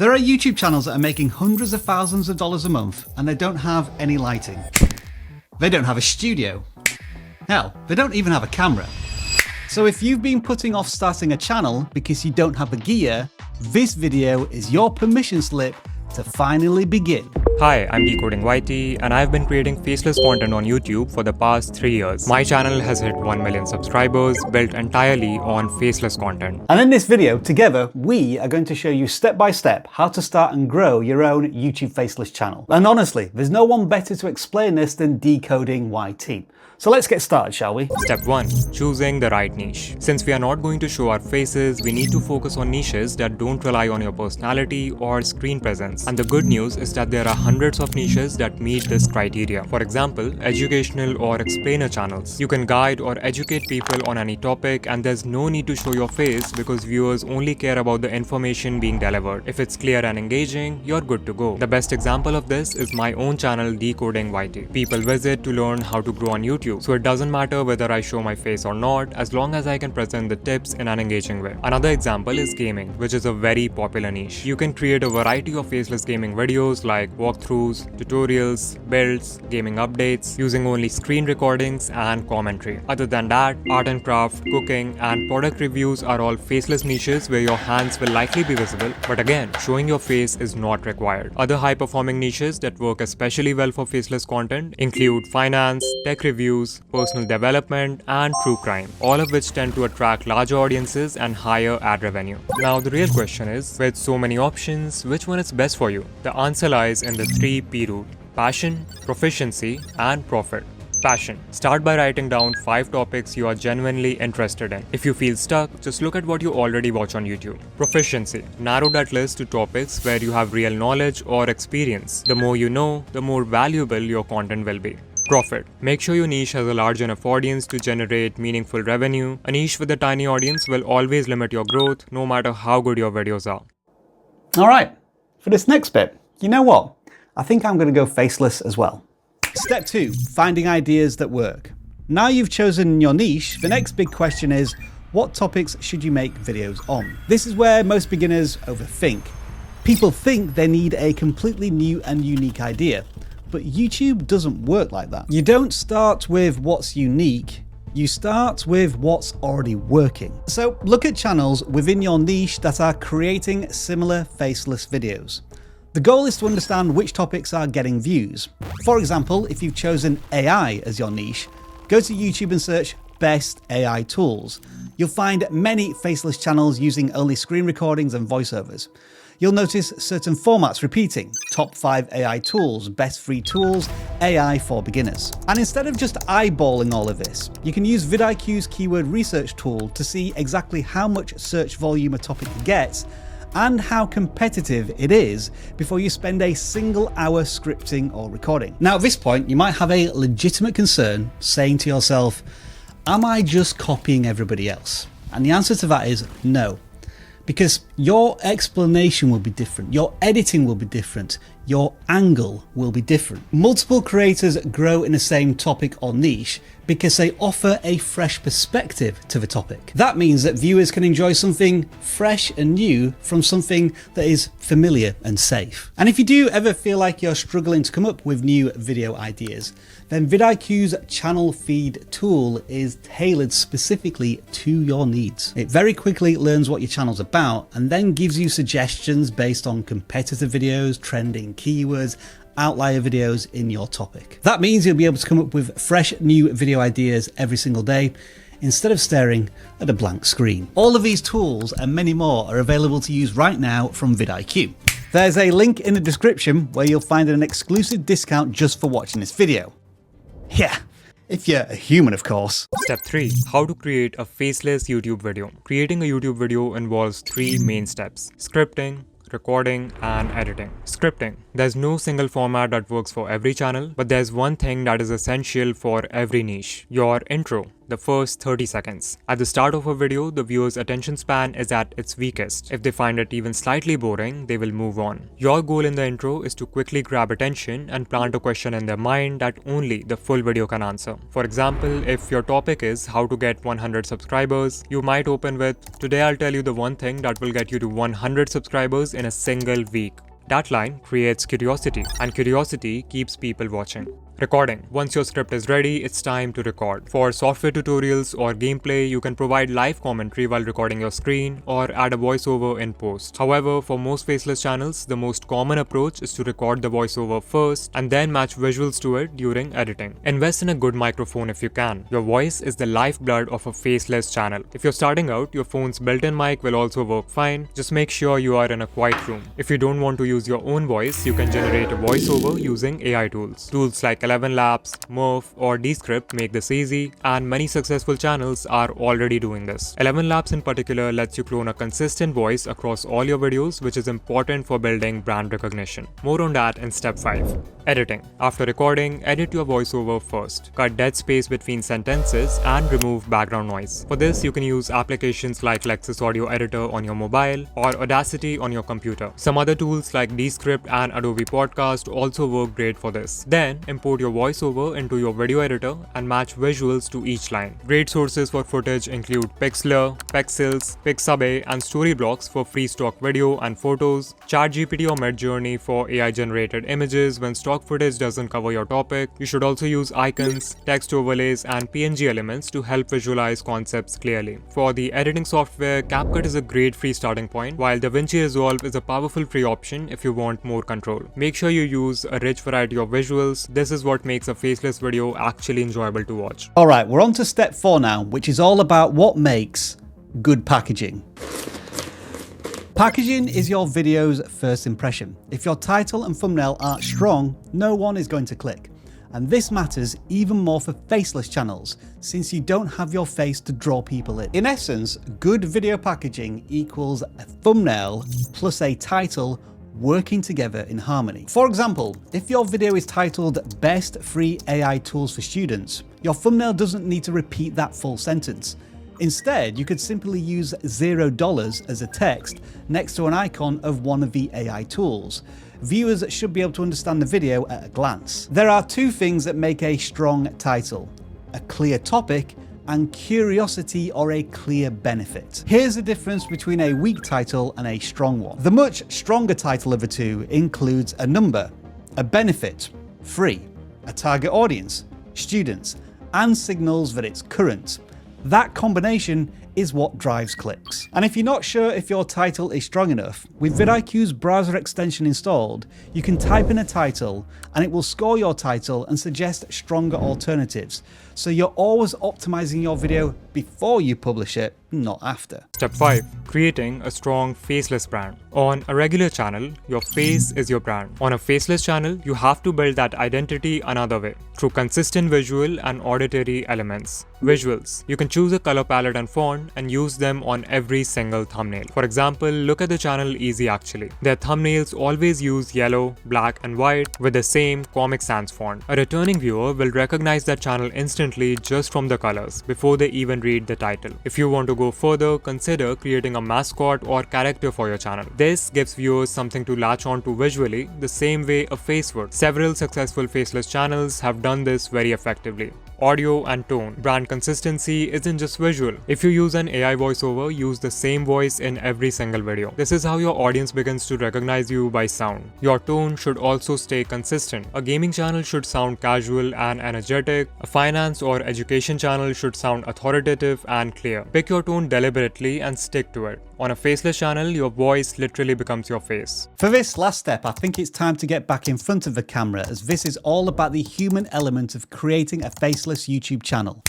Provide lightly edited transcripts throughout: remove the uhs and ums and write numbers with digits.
There are YouTube channels that are making hundreds of thousands of dollars a month and they don't have any lighting. They don't have a studio. Hell, they don't even have a camera. So if you've been putting off starting a channel because you don't have the gear, this video is your permission slip to finally begin. Hi, I'm Decoding YT and I've been creating faceless content on YouTube for the past 3 years. My channel has hit 1 million subscribers built entirely on faceless content. And in this video, together, we are going to show you step by step how to start and grow your own YouTube faceless channel. And honestly, there's no one better to explain this than Decoding YT. So let's get started, shall we? Step 1. Choosing the right niche. Since we are not going to show our faces, we need to focus on niches that don't rely on your personality or screen presence. And the good news is that there are hundreds of niches that meet this criteria. For example, educational or explainer channels. You can guide or educate people on any topic and there's no need to show your face because viewers only care about the information being delivered. If it's clear and engaging, you're good to go. The best example of this is my own channel Decoding YT. People visit to learn how to grow on YouTube. So it doesn't matter whether I show my face or not, as long as I can present the tips in an engaging way. Another example is gaming, which is a very popular niche. You can create a variety of faceless gaming videos like walkthroughs, tutorials, builds, gaming updates, using only screen recordings and commentary. Other than that, art and craft, cooking, and product reviews are all faceless niches where your hands will likely be visible, but again, showing your face is not required. Other high-performing niches that work especially well for faceless content include finance, tech reviews, personal development, and true crime, all of which tend to attract larger audiences and higher ad revenue. Now the real question is, with so many options, which one is best for you? The answer lies in the 3P route: passion, proficiency, and profit. Passion. Start by writing down 5 topics you are genuinely interested in. If you feel stuck, just look at what you already watch on YouTube. Proficiency. Narrow that list to topics where you have real knowledge or experience. The more you know, the more valuable your content will be. Profit. Make sure your niche has a large enough audience to generate meaningful revenue. A niche with a tiny audience will always limit your growth, no matter how good your videos are. Alright, for this next bit, you know what? I think I'm going to go faceless as well. Step 2. Finding ideas that work. Now you've chosen your niche, the next big question is, what topics should you make videos on? This is where most beginners overthink. People think they need a completely new and unique idea. But YouTube doesn't work like that. You don't start with what's unique, you start with what's already working. So look at channels within your niche that are creating similar faceless videos. The goal is to understand which topics are getting views. For example, if you've chosen AI as your niche, go to YouTube and search best AI tools. You'll find many faceless channels using only screen recordings and voiceovers. You'll notice certain formats repeating: top 5 AI tools, best free tools, AI for beginners. And instead of just eyeballing all of this, you can use vidIQ's keyword research tool to see exactly how much search volume a topic gets and how competitive it is before you spend a single hour scripting or recording. Now at this point, you might have a legitimate concern saying to yourself, am I just copying everybody else? And the answer to that is no. Because your explanation will be different, your editing will be different, your angle will be different. Multiple creators grow in the same topic or niche because they offer a fresh perspective to the topic. That means that viewers can enjoy something fresh and new from something that is familiar and safe. And if you do ever feel like you're struggling to come up with new video ideas, then vidIQ's channel feed tool is tailored specifically to your needs. It very quickly learns what your channel's about and then gives you suggestions based on competitor videos, trending keywords, outlier videos in your topic. That means you'll be able to come up with fresh new video ideas every single day instead of staring at a blank screen. All of these tools and many more are available to use right now from vidIQ. There's a link in the description where you'll find an exclusive discount just for watching this video. Yeah, if you're a human, of course. Step 3. How to create a faceless YouTube video. Creating a YouTube video involves 3 main steps: scripting, recording, and editing. Scripting. There's no single format that works for every channel, but there's one thing that is essential for every niche: your intro. the first 30 seconds. At the start of a video, the viewer's attention span is at its weakest. If they find it even slightly boring, they will move on. Your goal in the intro is to quickly grab attention and plant a question in their mind that only the full video can answer. For example, if your topic is how to get 100 subscribers, you might open with, "Today I'll tell you the one thing that will get you to 100 subscribers in a single week." That line creates curiosity, and curiosity keeps people watching. Recording. Once your script is ready, it's time to record. For software tutorials or gameplay, you can provide live commentary while recording your screen or add a voiceover in post. However, for most faceless channels, the most common approach is to record the voiceover first and then match visuals to it during editing. Invest in a good microphone if you can. Your voice is the lifeblood of a faceless channel. If you're starting out, your phone's built-in mic will also work fine. Just make sure you are in a quiet room. If you don't want to use your own voice, you can generate a voiceover using AI tools. Tools like 11 Labs, Murph, or Descript make this easy, and many successful channels are already doing this. 11 Labs in particular lets you clone a consistent voice across all your videos, which is important for building brand recognition. More on that in step 5. Editing. After recording, edit your voiceover first. Cut dead space between sentences and remove background noise. For this, you can use applications like Lexus Audio Editor on your mobile or Audacity on your computer. Some other tools like Descript and Adobe Podcast also work great for this. Then, import your voiceover into your video editor and match visuals to each line. Great sources for footage include Pixlr, Pexels, Pixabay, and Storyblocks for free stock video and photos, ChatGPT or Midjourney for AI-generated images when stock footage doesn't cover your topic. You should also use icons, text overlays, and PNG elements to help visualize concepts clearly. For the editing software, CapCut is a great free starting point, while DaVinci Resolve is a powerful free option if you want more control. Make sure you use a rich variety of visuals. This is what makes a faceless video actually enjoyable to watch. Alright, we're on to step 4 now, which is all about what makes good packaging. Packaging is your video's first impression. If your title and thumbnail aren't strong, no one is going to click. And this matters even more for faceless channels, since you don't have your face to draw people in. In essence, good video packaging equals a thumbnail plus a title working together in harmony. For example, if your video is titled Best Free AI Tools for Students, your thumbnail doesn't need to repeat that full sentence. Instead, you could simply use $0 as a text next to an icon of one of the AI tools. Viewers should be able to understand the video at a glance. There are two things that make a strong title: a clear topic and curiosity or a clear benefit. Here's the difference between a weak title and a strong one. The much stronger title of the two includes a number, a benefit, free, a target audience, students, and signals that it's current. That combination is what drives clicks. And if you're not sure if your title is strong enough, with vidIQ's browser extension installed, you can type in a title and it will score your title and suggest stronger alternatives. So you're always optimizing your video before you publish it, not after. Step 5. Creating a strong faceless brand. On a regular channel, your face is your brand. On a faceless channel, you have to build that identity another way, through consistent visual and auditory elements. Visuals. You can choose a color palette and font and use them on every single thumbnail. For example, look at the channel Easy Actually. Their thumbnails always use yellow, black, and white with the same Comic Sans font. A returning viewer will recognize that channel instantly just from the colors before they even read the title. If you want to go further, consider creating a mascot or character for your channel. This gives viewers something to latch on to visually, the same way a face would. Several successful faceless channels have done this very effectively. Audio and tone. Brand consistency isn't just visual. If you use an AI voiceover, use the same voice in every single video. This is how your audience begins to recognize you by sound. Your tone should also stay consistent. A gaming channel should sound casual and energetic. A finance or education channel should sound authoritative and clear. Pick your tone deliberately and stick to it. On a faceless channel, your voice literally becomes your face. For this last step, I think it's time to get back in front of the camera, as this is all about the human element of creating a faceless YouTube channel.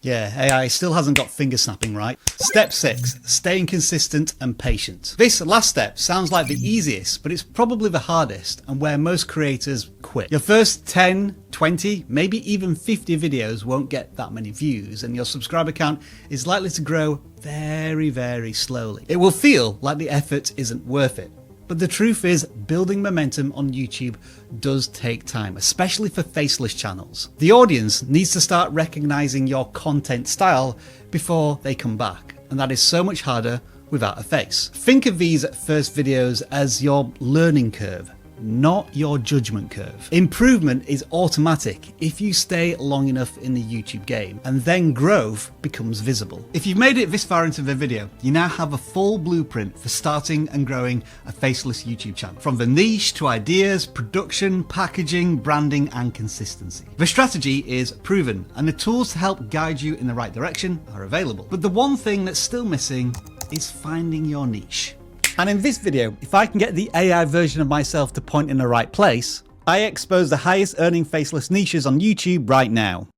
Yeah, AI still hasn't got finger snapping right. Step 6, staying consistent and patient. This last step sounds like the easiest, but it's probably the hardest and where most creators quit. Your first 10, 20, maybe even 50 videos won't get that many views, and your subscriber count is likely to grow very, very slowly. It will feel like the effort isn't worth it. But the truth is, building momentum on YouTube does take time, especially for faceless channels. The audience needs to start recognizing your content style before they come back, and that is so much harder without a face. Think of these first videos as your learning curve, not your judgment curve. Improvement is automatic if you stay long enough in the YouTube game, and then growth becomes visible. If you've made it this far into the video, you now have a full blueprint for starting and growing a faceless YouTube channel. From the niche to ideas, production, packaging, branding, and consistency. The strategy is proven, and the tools to help guide you in the right direction are available. But the one thing that's still missing is finding your niche. And in this video, if I can get the AI version of myself to point in the right place, I expose the highest earning faceless niches on YouTube right now.